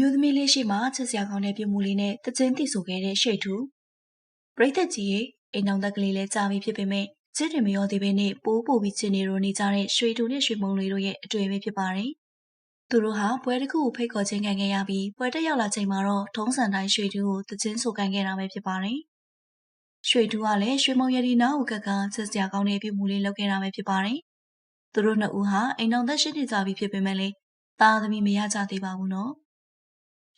မျိုးသမီးလေးရှိမှချစ်စရာကောင်းတဲ့ပြုမှုလေးနဲ့တခြင်းတိဆိုခဲ့တဲ့ရွှေထူပရိသတ်ကြီးရဲ့အိမ်အောင်သက်ကလေးလဲကြာပြီဖြစ်ပေမဲ့ချစ်တယ်မရောသေးဘဲနဲ့ပိုးပြီးချစ်နေတော့နေကြတဲ့ရွှေထူနဲ့ရွှေမုံလေးတို့ရဲ့အတွေ့အကြုံဖြစ်ပါတယ်။သူတို့ဟာပွဲတစ်ခုကိုဖိတ်ခေါ်ခြင်းခံခဲ့ရပြီးပွဲတက်ရောက်လာချိန်မှာတော့ထုံးစံတိုင်းရွှေထူကိုတခြင်းဆိုခံခဲ့တာပဲဖြစ်ပါတယ်။ရွှေထူကလည်းရွှေမုံရည်ဒီနာကိုကကချစ်စရာကောင်းတဲ့ပြုမှုလေးလုပ်ခဲ့တာပဲဖြစ်ပါတယ်။သူတို့နှစ်ဦးဟာအိမ်အောင်သက်ရှိနေကြပြီဖြစ်ပေမဲ့လည်းသားသမီးမရကြသေးပါဘူးနော်။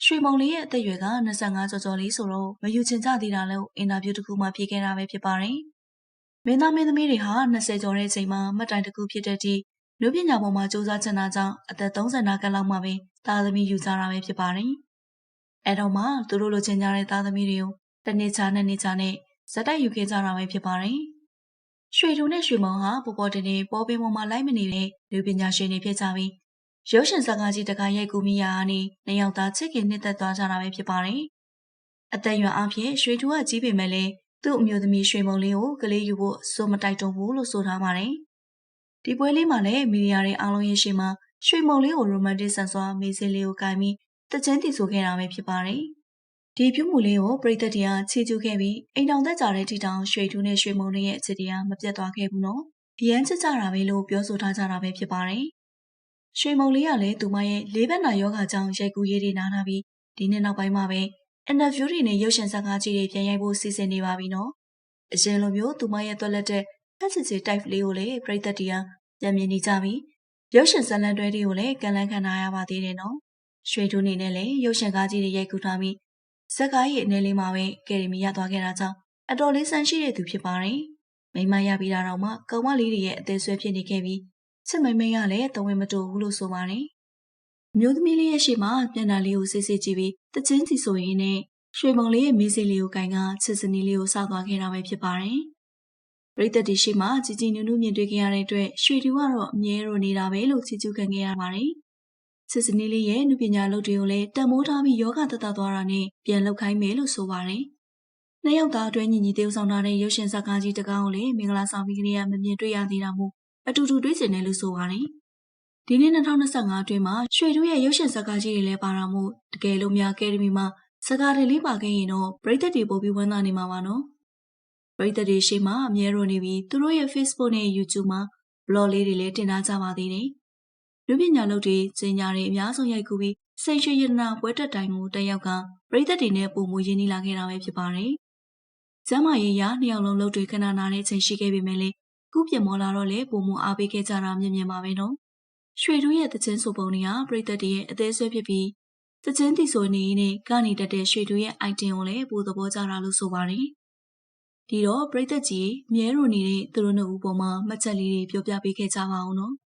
ရွှေမုံလေးရဲ့အသက်အရွယ်က25ကျော်ကျော်လေးဆိုတော့မယူချင်ကြသေးတာလို့အင်တာဗျူးတစ်ခုမှဖြေခဲ့တာပဲဖြစ်ပါတယ်။မင်းသားမင်းသမီးတွေဟာ20ကျော်တဲ့အချိန်မှာမှတ်တိုင်တစ်ခုဖြစ်တဲ့ဒီလူပညာပေါ်မှာစူးစမ်းချင်တာကြောင့်အသက်30နာကလောက်မှပဲသားသမီးယူကြတာပဲဖြစ်ပါတယ်။အဲတော့မှသူတို့လိုချင်ကြတဲ့သားသမီးတွေကိုတစ်နေ့ချာနှစ်နေ့ချာနဲ့ဇက်တိုက်ယူခဲ့ကြတာပဲဖြစ်ပါတယ်။ရွှေထူနဲ့ရွှေမုံဟာပေါ်ပေါ်တင်တင်ပေါ်ပင်ပေါ်မှာလိုက်မနေတဲ့လူပညာရှင်တွေဖြစ်ကြပြီးရုပ်ရှင်ဇာတ်ကားကြီးတကားရိုက်ကူမိရာကနေနှစ်ယောက်သားချစ်ခင်နှစ်သက်သွားကြတာပဲဖြစ်ပါတယ်။အသက်အရွယ်အပြင်ရွှေထူကကြီးပေမဲ့လည်းသူ့အမျိုးသမီးရွှေမုံလေးကိုကလေးယူဖို့စိုးမတိုက်တွန်းဘူးလို့ဆိုထားပါတယ်။ဒီပွဲလေးမှာလည်းမီဒီယာတွေအားလုံးရဲ့ရှေ့မှာရွှေမုံလေးကိုရိုမန်တစ်ဆန်စွာမေးစင်းလေးကိုကင်ပြီးတခြင်းတီဆိုခဲ့တာပဲဖြစ်ပါတယ်။ဒီပြုမှုလေးကိုပရိသတ်တွေကချီးကျူးခဲ့ပြီးအိမ်တော်သက်ကြတဲ့တီတောင်ရွှေထူနဲ့ရွှေမုံလေးရဲ့အချစ်တရားမပြတ်သွားခဲ့ဘူးနော်။အရန်ချစ်ကြတာပဲလို့ပြောဆိုထားကြတာပဲဖြစ်ပါတယ်။ရွှေမုံလေးကလည်းသူမရဲ့လေးဘက်နာယောဂကြောင့်ရိုက်ကူးရေးတွေနားထားပြီးဒီနေ့နောက်ပိုင်းမှာပဲအင်တာဗျူးတွေနဲ့ရုပ်ရှင်ဇာတ်ကားကြီးတွေပြန်ရိုက်ဖို့စီစဉ်နေပါပြီနော်။အရင်လိုမျိုးသူမရဲ့သွက်လက်တဲ့ဖက်စစ်စီ type လေးကိုလည်းပရိသတ်တရားပြန်မြင်နေကြပြီးရုပ်ရှင်ဇာတ်လမ်းတွဲတွေကိုလည်းကန်လန်းခံထားရပါသေးတယ်နော်။ရွှေထူးနေနဲ့လည်းရုပ်ရှင်ကားကြီးတွေရိုက်ကူးထားပြီးဇာတ်ကားရဲ့အနေလေးမှာပဲကယ်ရီမီရသွားခဲ့တာကြောင့်အတော်လေးဆန်းရှိတဲ့သူဖြစ်ပါတယ်။မိမရပြီးတာတော့မှကောင်မလေးတွေရဲ့အသေးဆွဲဖြစ်နေခဲ့ပြီးချစ်မိန်မိန်ကလည်းတဝင်းမတူဘူးလို့ဆိုပါတယ်။မျိုးသမီးလေးရဲ့ရှေ့မှာပြန်တာလေးကိုစစ်စစ်ကြည့်ပြီးတချင်းစီဆိုရင်းနဲ့ရွှေမုံလေးရဲ့မီးစည်းလေးကိုကင်ကချစ်စနီးလေးကိုစောက်သွားခဲ့တာပဲဖြစ်ပါတယ်။ပရိသတ်တီရှိမှជីជីနူးနူးမြင်တွေ့ခဲ့ရတဲ့အတွက်ရွှေတူကတော့အမြဲလိုနေတာပဲလို့ချီးကျူးခံခဲ့ရပါတယ်။ချစ်စနီးလေးရဲ့နုပညာလုပ်တွေကိုလည်းတန်မိုးထားပြီးယောဂတတ်သွားတာနဲ့ပြန်လုပ်ခိုင်းမယ်လို့ဆိုပါတယ်။နှစ်ယောက်သားအတွဲညီညီတေးဆောင်ထားတဲ့ရုပ်ရှင်ဇာတ်ကားကြီးတကားကိုလည်းမင်္ဂလာဆောင်ပြီးကလေးကမမြင်တွေ့ရသေးတာမို့အတူတူတွေ့ကျင်တယ်လို့ဆိုပါတယ်။ဒီနေ့2025အတွင်းမှာရွှေထူးရဲ့ရုပ်ရှင်ဇာတ်ကားကြီးတွေလည်းပါတာမို့တကယ်လို့များအကယ်ဒမီမှာဇာတ်ကားတွေလေးပါခဲ့ရင်တော့ပရိသတ်တွေပို့ပြီးဝမ်းသာနေမှာပါနော်။ပရိသတ်တွေရှေ့မှာအမြဲရိုနေပြီးသူတို့ရဲ့ Facebook နဲ့ YouTube မှာ blog လေးတွေလည်းတင်ထားကြပါသေးတယ်။လူပညာလုပ်တွေကျင်းညာတွေအများဆုံးရိုက်ကူးပြီးစိန်ရွှေရတနာပွဲတက်တိုင်ကိုတက်ရောက်ကပရိသတ်တွေနဲ့ပုံမူရင်းနှီးလာခဲ့တာပဲဖြစ်ပါတယ်။ကျမ်းမာရေးရနှစ်ယောက်လုံးလုပ်တွေခဏနာတဲ့အချိန်ရှိခဲ့ပေမဲ့လည်းခုပြင်မောလာတော့လေပုံမူအားပေးခဲ့ကြတာမြင်ပါပဲနော်။ရွှေထူးရဲ့တခြင်းဆိုပုံတွေကပရိသတ်တွေရဲ့အသေးဆွဲဖြစ်ပြီးတခြင်းတီဆိုနေနဲ့ကနေတက်တဲ့ရွှေထူးရဲ့ item ကိုလည်းပိုသဘောကျတာလို့ဆိုပါတယ်။ဒီတော့ပရိသတ်ကြီးမြဲရိုနေတဲ့သူတို့နှစ်ဦးပေါ်မှာမှတ်ချက်လေးတွေပြောပြပေးခဲ့ကြပါအောင်နော်။